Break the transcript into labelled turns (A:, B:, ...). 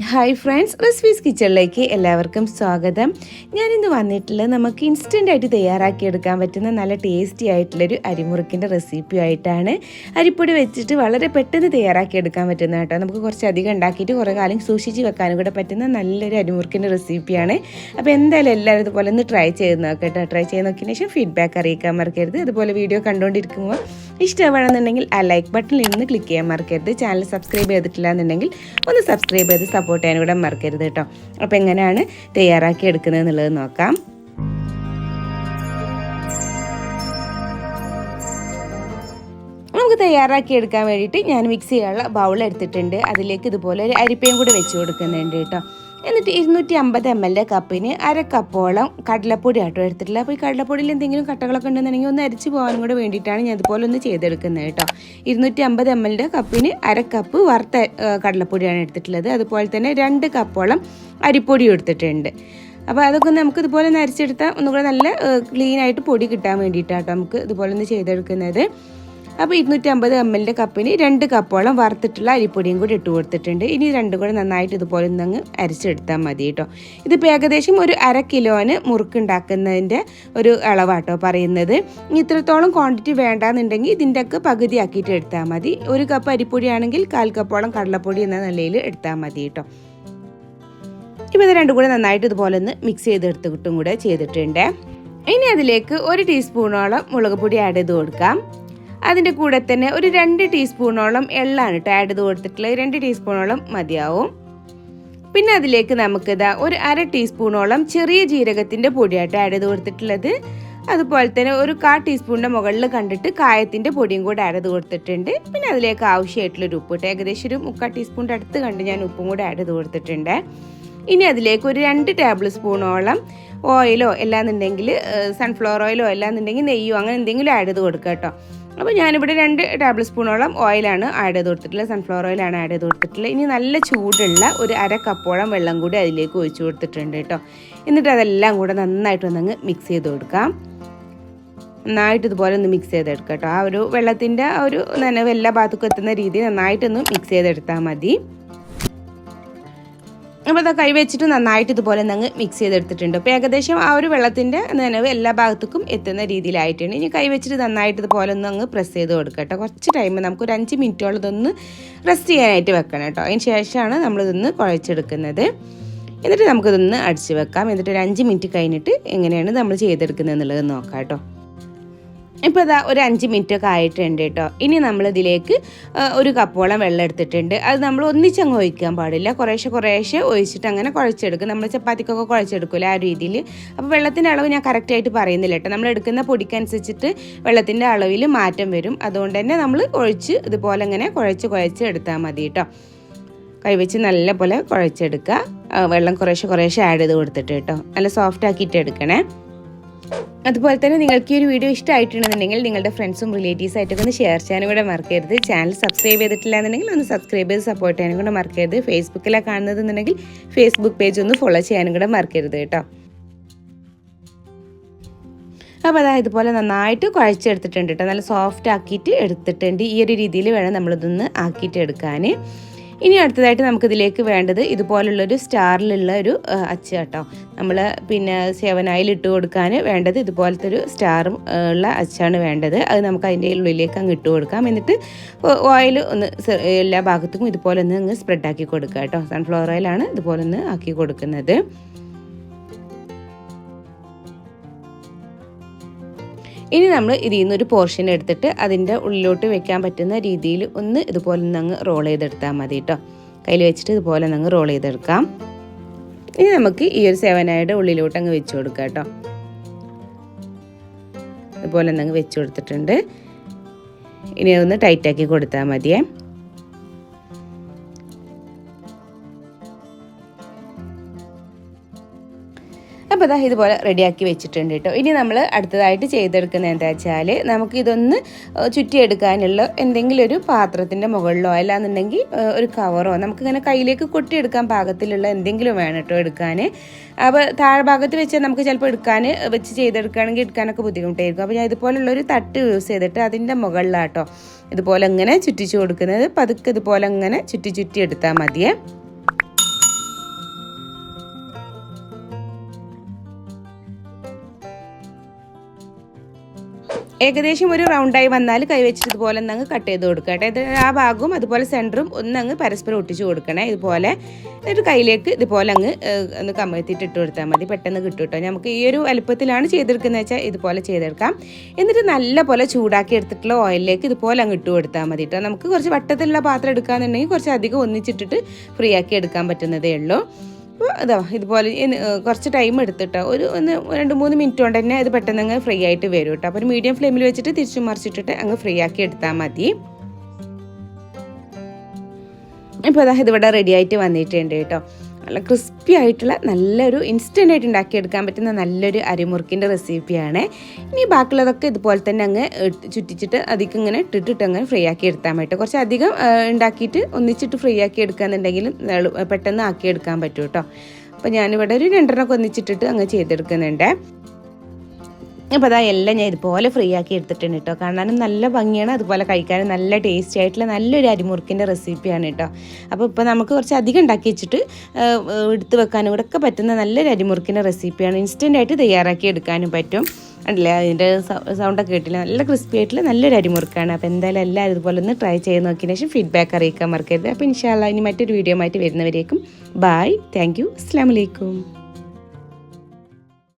A: Hi friends, recipes കിച്ചണിലേക്ക് എല്ലാവർക്കും സ്വാഗതം. ഞാനിന്ന് വന്നിട്ടുള്ളത് നമുക്ക് ഇൻസ്റ്റൻ്റായിട്ട് തയ്യാറാക്കിയെടുക്കാൻ പറ്റുന്ന നല്ല ടേസ്റ്റി ആയിട്ടുള്ളൊരു അരിമുറുക്കിൻ്റെ റെസിപ്പി ആയിട്ടാണ്. അരിപ്പൊടി വെച്ചിട്ട് വളരെ പെട്ടെന്ന് തയ്യാറാക്കിയെടുക്കാൻ പറ്റുന്ന കേട്ടോ. നമുക്ക് കുറച്ചധികം ഉണ്ടാക്കിയിട്ട് കുറേ കാലം സൂക്ഷിച്ച് വെക്കാനും കൂടെ പറ്റുന്ന നല്ലൊരു അരിമുറുക്കിൻ്റെ റെസിപ്പിയാണ്. അപ്പോൾ എന്തായാലും എല്ലാവരും ഇതുപോലെ ഒന്ന് ട്രൈ ചെയ്ത് നോക്കട്ടോ. ട്രൈ ചെയ്ത് നോക്കിയതിന് ശേഷം ഫീഡ്ബാക്ക് അറിയിക്കാൻ മറക്കരുത്. അതുപോലെ വീഡിയോ കണ്ടുകൊണ്ടിരിക്കുമ്പോൾ ഇഷ്ടമാണെന്നുണ്ടെങ്കിൽ ആ ലൈക്ക് ബട്ടണിൽ നിന്ന് ക്ലിക്ക് ചെയ്യാൻ മറക്കരുത്. ചാനൽ സബ്സ്ക്രൈബ് ചെയ്തിട്ടില്ല എന്നുണ്ടെങ്കിൽ ഒന്ന് സബ്സ്ക്രൈബ് ചെയ്ത് സപ്പോർട്ട് ചെയ്യാനും കൂടെ മറക്കരുത് കേട്ടോ. അപ്പോൾ എങ്ങനെയാണ് തയ്യാറാക്കി എടുക്കുന്നത് എന്നുള്ളത് നോക്കാം. നമുക്ക് തയ്യാറാക്കി എടുക്കാൻ വേണ്ടിയിട്ട് ഞാൻ മിക്സ് ചെയ്യാനുള്ള ബൗൾ എടുത്തിട്ടുണ്ട്. അതിലേക്ക് ഇതുപോലെ ഒരു അരിപ്പയും കൂടി വെച്ച് കൊടുക്കുന്നുണ്ട് കേട്ടോ. എന്നിട്ട് 250 ml കപ്പിന് 1/2 കപ്പോളം കടലപ്പൊടി ആട്ടോ എടുത്തിട്ടില്ല. അപ്പോൾ ഈ കടലപ്പൊടിയിൽ എന്തെങ്കിലും കട്ടകളൊക്കെ ഉണ്ടെന്നുണ്ടെങ്കിൽ ഒന്ന് അരിച്ച് പോകാനും കൂടെ വേണ്ടിയിട്ടാണ് ഞാൻ ഇതുപോലെ ഒന്ന് ചെയ്തെടുക്കുന്നത് കേട്ടോ. 250 ml കപ്പിന് 1/2 കപ്പ് വറുത്ത കടലപ്പൊടിയാണ് എടുത്തിട്ടുള്ളത്. അതുപോലെ തന്നെ 2 കപ്പോളം അരിപ്പൊടിയും എടുത്തിട്ടുണ്ട്. അപ്പോൾ അതൊക്കെ നമുക്ക് ഇതുപോലെ ഒന്ന് അരിച്ചെടുത്താൽ ഒന്നുകൂടെ നല്ല ക്ലീൻ ആയിട്ട് പൊടി കിട്ടാൻ വേണ്ടിയിട്ടാട്ടോ നമുക്ക് ഇതുപോലെ ഒന്ന് ചെയ്തെടുക്കുന്നത്. അപ്പോൾ 250 ml കപ്പിന് 2 കപ്പോളം വറുത്തിട്ടുള്ള അരിപ്പൊടിയും കൂടി ഇട്ട് കൊടുത്തിട്ടുണ്ട്. ഇനി രണ്ടും കൂടെ നന്നായിട്ട് ഇതുപോലെ ഒന്നങ്ങ് അരിച്ചെടുത്താൽ മതി കേട്ടോ. ഇതിപ്പോൾ ഏകദേശം ഒരു 1/2 കിലോന് മുറുക്കുണ്ടാക്കുന്നതിൻ്റെ ഒരു അളവാട്ടോ പറയുന്നത്. ഇനി ഇത്രത്തോളം ക്വാണ്ടിറ്റി വേണ്ടാന്നുണ്ടെങ്കിൽ ഇതിൻ്റെയൊക്കെ പകുതി ആക്കിയിട്ട് എടുത്താൽ മതി. 1 കപ്പ് അരിപ്പൊടിയാണെങ്കിൽ 1/4 കപ്പോളം കടലപ്പൊടി എന്ന നിലയിൽ എടുത്താൽ മതി കേട്ടോ. ഇപ്പോൾ ഇത് രണ്ടും കൂടെ നന്നായിട്ട് ഇതുപോലെ ഒന്ന് മിക്സ് ചെയ്തെടുത്തിട്ടും കൂടെ ചെയ്തിട്ടുണ്ട്. ഇനി അതിലേക്ക് 1 ടീസ്പൂണോളം മുളക് പൊടി ആഡ് ചെയ്ത് കൊടുക്കാം. അതിൻ്റെ കൂടെ തന്നെ ഒരു 2 ടീസ്പൂണോളം എള്ളാണ് കേട്ടോ ആഡ് ചെയ്ത് കൊടുത്തിട്ടുള്ളത്. 2 ടീസ്പൂണോളം മതിയാവും. പിന്നെ അതിലേക്ക് നമുക്കിതാ ഒരു 1/2 ടീസ്പൂണോളം ചെറിയ ജീരകത്തിൻ്റെ പൊടിയായിട്ട് ആഡ് ചെയ്ത് കൊടുത്തിട്ടുള്ളത്. അതുപോലെ തന്നെ ഒരു 1/4 ടീസ്പൂണിൻ്റെ മുകളിൽ കണ്ടിട്ട് കായത്തിൻ്റെ പൊടിയും കൂടെ ആഡ് ചെയ്ത് കൊടുത്തിട്ടുണ്ട്. പിന്നെ അതിലേക്ക് ആവശ്യമായിട്ടുള്ളൊരു ഉപ്പ് ഇട്ട് ഏകദേശം ഒരു 3/4 ടീസ്പൂണിൻ്റെ അടുത്ത് കണ്ട് ഞാൻ ഉപ്പും കൂടെ ആഡ് ചെയ്ത് കൊടുത്തിട്ടുണ്ട്. ഇനി അതിലേക്ക് ഒരു 2 ടേബിൾ സ്പൂണോളം ഓയിലോ അല്ലാന്നുണ്ടെങ്കിൽ സൺഫ്ലവർ ഓയിലോ അല്ലാന്നുണ്ടെങ്കിൽ നെയ്യോ അങ്ങനെ എന്തെങ്കിലും ആഡ് ചെയ്ത് കൊടുക്കുക കേട്ടോ. അപ്പോൾ ഞാനിവിടെ 2 ടേബിൾ സ്പൂണോളം ഓയിലാണ് ആഡ് ചെയ്ത് കൊടുത്തിട്ടുള്ളത്. സൺഫ്ലവർ ഓയിലാണ് ആഡ് ചെയ്ത് കൊടുത്തിട്ടുള്ളത്. ഇനി നല്ല ചൂടുള്ള ഒരു 1/2 കപ്പോളം വെള്ളം കൂടി അതിലേക്ക് ഒഴിച്ചു കൊടുത്തിട്ടുണ്ട് കേട്ടോ. എന്നിട്ട് അതെല്ലാം കൂടെ നന്നായിട്ടൊന്നങ്ങ് മിക്സ് ചെയ്ത് കൊടുക്കാം. നന്നായിട്ട് ഇതുപോലെ ഒന്ന് മിക്സ് ചെയ്തെടുക്കാം കേട്ടോ. ആ ഒരു വെള്ളത്തിൻ്റെ ആ ഒരു നനവ് എല്ലാ ഭാഗത്തേക്കും എത്തുന്ന രീതിയിൽ നന്നായിട്ടൊന്ന് മിക്സ് ചെയ്തെടുത്താൽ മതി. അപ്പോൾ അത് കൈ വെച്ചിട്ട് നന്നായിട്ട് ഇതുപോലെ അങ്ങ് മിക്സ് ചെയ്തെടുത്തിട്ടുണ്ട്. അപ്പോൾ ഏകദേശം ആ ഒരു വെള്ളത്തിൻ്റെ നനവ് എല്ലാ ഭാഗത്തേക്കും എത്തുന്ന രീതിയിലായിട്ടുണ്ട്. ഇനി കൈ വെച്ചിട്ട് നന്നായിട്ട് ഇതുപോലെ ഒന്ന് അങ്ങ് പ്രസ് ചെയ്ത് കൊടുക്കുക കേട്ടോ. കുറച്ച് ടൈം നമുക്കൊരു 5 മിനിറ്റോളം ഇതൊന്ന് റെസ്റ്റ് ചെയ്യാനായിട്ട് വെക്കണം കേട്ടോ. അതിന് ശേഷമാണ് നമ്മളിതൊന്ന് കുഴച്ചെടുക്കുന്നത്. എന്നിട്ട് നമുക്കിതൊന്ന് അടിച്ച് വെക്കാം. എന്നിട്ട് ഒരു 5 മിനിറ്റ് കഴിഞ്ഞിട്ട് എങ്ങനെയാണ് നമ്മൾ ചെയ്തെടുക്കുന്നത് എന്നുള്ളത് നോക്കാം കേട്ടോ. ഇപ്പോൾ ഇതാ ഒരു 5 മിനിറ്റ് ഒക്കെ ആയിട്ടുണ്ട് കേട്ടോ. ഇനി നമ്മളിതിലേക്ക് 1 കപ്പോളം വെള്ളം എടുത്തിട്ടുണ്ട്. അത് നമ്മൾ ഒന്നിച്ചങ്ങ് ഒഴിക്കാൻ പാടില്ല. കുറേശ്ശെ ഒഴിച്ചിട്ട് അങ്ങനെ കുഴച്ചെടുക്കും. നമ്മൾ ചപ്പാത്തിക്കൊക്കെ കുഴച്ചെടുക്കില്ല ആ രീതിയിൽ. അപ്പോൾ വെള്ളത്തിൻ്റെ അളവ് ഞാൻ കറക്റ്റായിട്ട് പറയുന്നില്ല കേട്ടോ. നമ്മൾ എടുക്കുന്ന പൊടിക്കനുസരിച്ചിട്ട് വെള്ളത്തിൻ്റെ അളവിൽ മാറ്റം വരും. അതുകൊണ്ട് തന്നെ നമ്മൾ ഒഴിച്ച് ഇതുപോലെ ഇങ്ങനെ കുഴച്ച് എടുത്താൽ മതി കേട്ടോ. കൈവച്ച് നല്ല പോലെ കുഴച്ചെടുക്കുക. വെള്ളം കുറേശ്ശെ ആഡ് ചെയ്ത് കൊടുത്തിട്ട് കേട്ടോ. നല്ല സോഫ്റ്റ് ആക്കിയിട്ട് എടുക്കണേ. അതുപോലെ തന്നെ നിങ്ങൾക്ക് ഈ ഒരു വീഡിയോ ഇഷ്ടമായിട്ടുണ്ടെന്നുണ്ടെങ്കിൽ നിങ്ങളുടെ ഫ്രണ്ട്സും റിലേറ്റീവ്സായിട്ടൊക്കെ ഒന്ന് ഷെയർ ചെയ്യാനും കൂടെ മറക്കരുത്. ചാനൽ സബ്സ്ക്രൈബ് ചെയ്തിട്ടില്ല എന്നുണ്ടെങ്കിൽ ഒന്ന് സബ്സ്ക്രൈബ് ചെയ്ത് സപ്പോർട്ട് ചെയ്യാനും കൂടെ മറക്കരുത്. ഫേസ്ബുക്കിലാണ് കാണുന്നതെന്നുണ്ടെങ്കിൽ ഫേസ്ബുക്ക് പേജ് ഒന്ന് ഫോളോ ചെയ്യാനും കൂടെ മറക്കരുത് കേട്ടോ. അപ്പോൾ അതായത് ഇതുപോലെ നന്നായിട്ട് കുഴച്ചെടുത്തിട്ടുണ്ട് കേട്ടോ. നല്ല സോഫ്റ്റ് ആക്കിയിട്ട് എടുത്തിട്ടുണ്ട്. ഈ ഒരു രീതിയിൽ വേണം നമ്മളിതൊന്ന് ആക്കിയിട്ട് എടുക്കാൻ. ഇനി അടുത്തതായിട്ട് നമുക്കിതിലേക്ക് വേണ്ടത് ഇതുപോലുള്ളൊരു സ്റ്റാറിലുള്ള ഒരു അച്ച് കേട്ടോ. നമ്മൾ പിന്നെ 7 oil ഇട്ട് കൊടുക്കാൻ വേണ്ടത് ഇതുപോലത്തെ ഒരു സ്റ്റാർ ഉള്ള അച്ചാണ് വേണ്ടത്. അത് നമുക്ക് അതിൻ്റെ ഉള്ളിലേക്ക് അങ്ങ് ഇട്ട് കൊടുക്കാം. എന്നിട്ട് ഓയിൽ ഒന്ന് എല്ലാ ഭാഗത്തും ഇതുപോലെ ഒന്ന് അങ്ങ് സ്പ്രെഡാക്കി കൊടുക്കുക കേട്ടോ. സൺഫ്ലവർ ഓയിലാണ് ഇതുപോലെ ഒന്ന് ആക്കി കൊടുക്കുന്നത്. ഇനി നമ്മൾ ഇതിൽ നിന്നൊരു പോർഷൻ എടുത്തിട്ട് അതിൻ്റെ ഉള്ളിലോട്ട് വെക്കാൻ പറ്റുന്ന രീതിയിൽ ഒന്ന് ഇതുപോലെ അങ്ങ് റോൾ ചെയ്തെടുത്താൽ മതി കേട്ടോ. കയ്യിൽ വെച്ചിട്ട് ഇതുപോലെ അങ്ങ് റോൾ ചെയ്തെടുക്കാം. ഇനി നമുക്ക് ഈ ഒരു 7 oil ഉള്ളിലോട്ട് അങ്ങ് വെച്ച് കൊടുക്കാം കേട്ടോ. ഇതുപോലെ അങ്ങ് വെച്ച് കൊടുത്തിട്ടുണ്ട്. ഇനി അതൊന്ന് ടൈറ്റാക്കി കൊടുത്താൽ മതിയേ. അപ്പോൾ അതാ ഇതുപോലെ റെഡിയാക്കി വെച്ചിട്ടുണ്ട് കേട്ടോ. ഇനി നമ്മൾ അടുത്തതായിട്ട് ചെയ്തെടുക്കുന്നത് എന്താ വെച്ചാൽ നമുക്കിതൊന്ന് ചുറ്റിയെടുക്കാനുള്ള എന്തെങ്കിലും ഒരു പാത്രത്തിൻ്റെ മുകളിലോ അല്ലാന്നുണ്ടെങ്കിൽ ഒരു കവറോ നമുക്കിങ്ങനെ കയ്യിലേക്ക് കൊട്ടിയെടുക്കാൻ പാകത്തിലുള്ള എന്തെങ്കിലും വേണം കേട്ടോ എടുക്കാൻ. അപ്പോൾ താഴ്ഭാഗത്ത് വെച്ചാൽ നമുക്ക് ചിലപ്പോൾ വെച്ച് ചെയ്തെടുക്കുകയാണെങ്കിൽ എടുക്കാനൊക്കെ ബുദ്ധിമുട്ടായിരിക്കും. അപ്പോൾ ഞാൻ ഇതുപോലുള്ളൊരു തട്ട് യൂസ് ചെയ്തിട്ട് അതിൻ്റെ മുകളിലാട്ടോ ഇതുപോലെ ഇങ്ങനെ ചുറ്റിച്ച് കൊടുക്കുന്നത്. പതുക്കെ ഇതുപോലെ ഇങ്ങനെ ചുറ്റി എടുത്താൽ മതിയേ. ഏകദേശം ഒരു റൗണ്ടായി വന്നാൽ കൈ വെച്ചിട്ട് ഇതുപോലെ ഒന്നങ്ങ് കട്ട് ചെയ്ത് കൊടുക്കുക കേട്ടോ. ഇത് ആ ഭാഗവും അതുപോലെ സെൻറ്ററും ഒന്നങ്ങ് പരസ്പരം ഒട്ടിച്ച് കൊടുക്കണേ ഇതുപോലെ. എന്നിട്ട് കയ്യിലേക്ക് ഇതുപോലെ അങ്ങ് ഒന്ന് കമഴ്ത്തിയിട്ട് ഇട്ട് കൊടുത്താൽ മതി, പെട്ടെന്ന് കിട്ടും കേട്ടോ. നമുക്ക് ഈ ഒരു വലുപ്പത്തിലാണ് ചെയ്തെടുക്കുന്നത് വെച്ചാൽ ഇതുപോലെ ചെയ്തെടുക്കാം. എന്നിട്ട് നല്ല പോലെ ചൂടാക്കി എടുത്തിട്ടുള്ള ഓയിലിലേക്ക് ഇതുപോലെ അങ്ങ് ഇട്ട് കൊടുത്താൽ മതി കേട്ടോ. നമുക്ക് കുറച്ച് വട്ടത്തിലുള്ള പാത്രം എടുക്കാന്നുണ്ടെങ്കിൽ കുറച്ച് അധികം ഒന്നിച്ചിട്ടിട്ട് ഫ്രീ ആക്കി എടുക്കാൻ പറ്റുന്നതേ ഉള്ളൂ. അപ്പോൾ അതാ ഇതുപോലെ കുറച്ച് ടൈം എടുത്തിട്ടോ, ഒരു 2-3 മിനിറ്റ് കൊണ്ട് തന്നെ ഇത് പെട്ടെന്ന് അങ്ങ് ഫ്രീ ആയിട്ട് വരും കേട്ടോ. അപ്പോൾ ഒരു മീഡിയം ഫ്ലെയിമിൽ വെച്ചിട്ട് തിരിച്ചു മറിച്ചിട്ടിട്ട് അങ്ങ് ഫ്രീ ആക്കി എടുത്താൽ മതി. ഇപ്പോൾ അതാ ഇതിവിടെ റെഡി ആയിട്ട് വന്നിട്ടുണ്ട് കേട്ടോ. നല്ല ക്രിസ്പി ആയിട്ടുള്ള നല്ലൊരു ഇൻസ്റ്റൻ്റ് ആയിട്ട് ഉണ്ടാക്കിയെടുക്കാൻ പറ്റുന്ന നല്ലൊരു അരിമുറുക്കിൻ്റെ റെസിപ്പിയാണ്. ഇനി ബാക്കിയുള്ളതൊക്കെ ഇതുപോലെ തന്നെ അങ്ങ് ചുറ്റിച്ചിട്ട് അധികം ഇങ്ങനെ ഇട്ടിട്ട് അങ്ങനെ ഫ്രൈ ആക്കി എടുത്താൽ പറ്റും. കുറച്ച് അധികം ഉണ്ടാക്കിയിട്ട് ഒന്നിച്ചിട്ട് ഫ്രൈ ആക്കി എടുക്കുകയെന്നുണ്ടെങ്കിൽ പെട്ടെന്ന് ആക്കിയെടുക്കാൻ പറ്റും കേട്ടോ. അപ്പോൾ ഞാനിവിടെ ഒരു 2 ഒന്നിച്ചിട്ടിട്ട് അങ്ങ് ചെയ്തെടുക്കുന്നുണ്ട്. അപ്പോൾ അതാ എല്ലാം ഞാൻ ഇതുപോലെ ഫ്രീ ആക്കി എടുത്തിട്ടുണ്ട് കേട്ടോ. കാണാനും നല്ല ഭംഗിയാണ്, അതുപോലെ കഴിക്കാനും നല്ല ടേസ്റ്റി ആയിട്ടുള്ള നല്ലൊരു അരിമുറുക്കിൻ്റെ റെസിപ്പിയാണ് കേട്ടോ. അപ്പോൾ ഇപ്പോൾ നമുക്ക് കുറച്ച് അധികം ഉണ്ടാക്കി വെച്ചിട്ട് എടുത്ത് വെക്കാനും കൂടെ ഒക്കെ പറ്റുന്ന നല്ലൊരു അരിമുറുക്കിൻ്റെ റെസിപ്പിയാണ്. ഇൻസ്റ്റൻ്റായിട്ട് തയ്യാറാക്കി എടുക്കാനും പറ്റും. അല്ലേ, അതിൻ്റെ സൗണ്ടൊക്കെ കേട്ടില്ല, നല്ല ക്രിസ്പി ആയിട്ടുള്ള നല്ലൊരു അരിമുറുക്കാണ്. അപ്പോൾ എന്തായാലും എല്ലാവരും ഇതുപോലെ ഒന്ന് ട്രൈ ചെയ്ത് നോക്കിയതിന് ശേഷം ഫീഡ്ബാക്ക് അറിയിക്കാൻ മറക്കരുത്. അപ്പോൾ ഇൻഷാ അല്ലാഹ് ഇനി മറ്റൊരു വീഡിയോ ആയിട്ട് വരുന്നവരേക്കും ബായ്, താങ്ക് യു, അസ്സലാമു അലൈക്കും.